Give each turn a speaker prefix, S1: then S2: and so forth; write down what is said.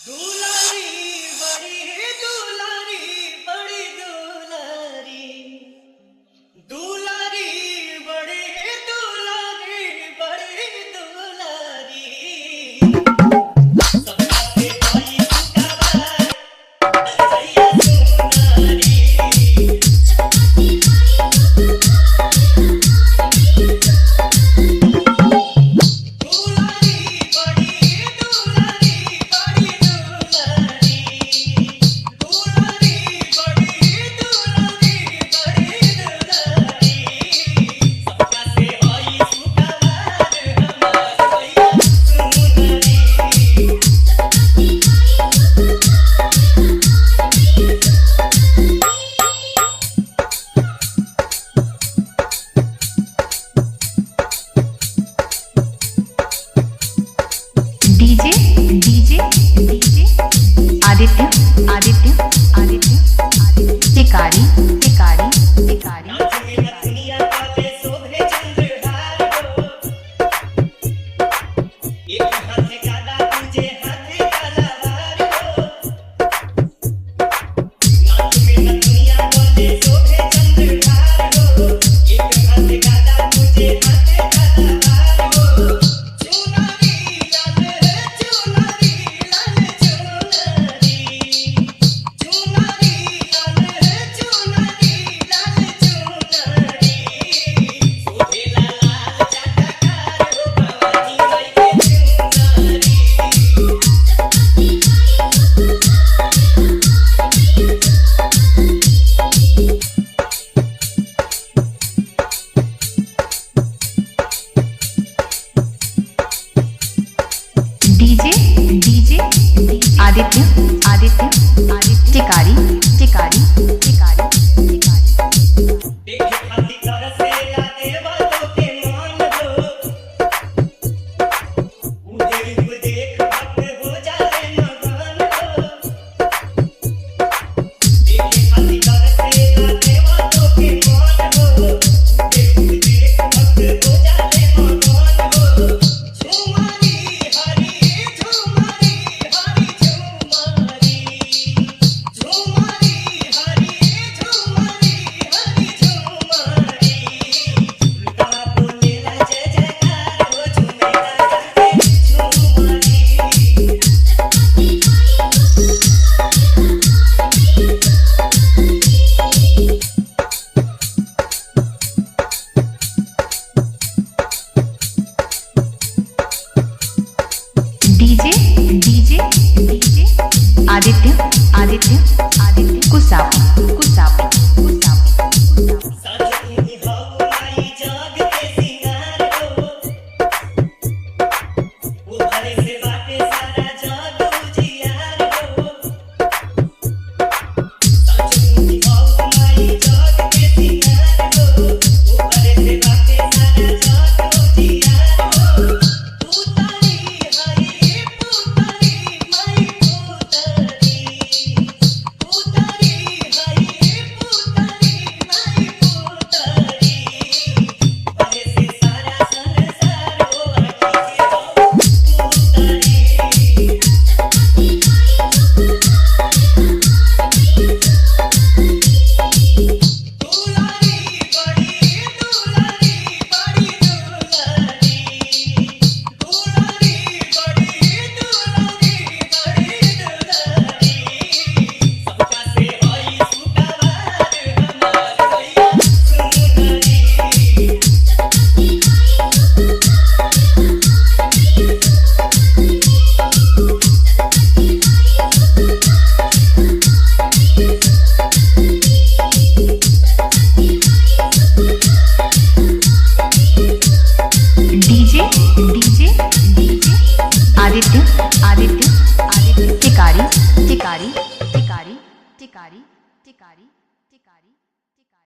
S1: दुलारी बड़ी दुलारी बड़ी दुलारी दुलारी बड़ी दुलारी बड़ी दुलारी सबका से कोई सुखवार नजरिया सुनारी
S2: DJ DJ DJ Aditya Aditya Aditya Tikari Tikari Tikari
S1: दुनिया वाले शोभे चंद्रहार हो एक हाथे काला तुझे हाथे तलवार हो नाच में दुनिया वाले शोभे चंद्रहार हो एक हाथे काला तुझे हाथे तलवार हो चुनरी लाल चुनरी लाल चुनरी चुनरी लाल चुनरी लाल चुनरी सोहेला लाल चटकार हो भवानी माई के चुनरी
S2: डीजे डीजे आदित्य आदित्य आदित्य टिकारी टिकारी टिकारी टिकारी
S1: देखे खाती तरसेला देवतों के मान हो उधे रूप देख भक्त हो जाए मगन हो देखे खाती तरसेला देवतों के मान हो उधे रूप देख भक्त हो जाए मगन हो झुमारी हरी झुमारी हरी झुमारी झुमारी हरी झुमारी हरी झुमारी उल्टा बोलेला जय जयकार हो झुमेला जाके झुमारी
S2: DJ DJ DJ Aditya Aditya Aditya कुसापी कुसापी कुसापी कुसापी
S1: साजनी हो माई जाग के सिंगार हो वो भले से बाटे सारा जाग उजियार हो साजनी हो माई जाग के सिंगार हो वो भले से बाटे सारा जाग उजियार हो पुतली हरी पुतली माई पुतली पुतली हरी पुतली माई पुतली भले से सारा संसार हो आखी के हो पुतली दुलारी बड़ी दुलारी बड़ी दुलारी दुलारी बड़ी दुलारी बड़ी दुलारी सबका से होई सुखवार हमार भैया सुनरी
S2: DJ DJ DJ Aditya Aditya Aditya Tikari Tikari Tikari Tikari Tikari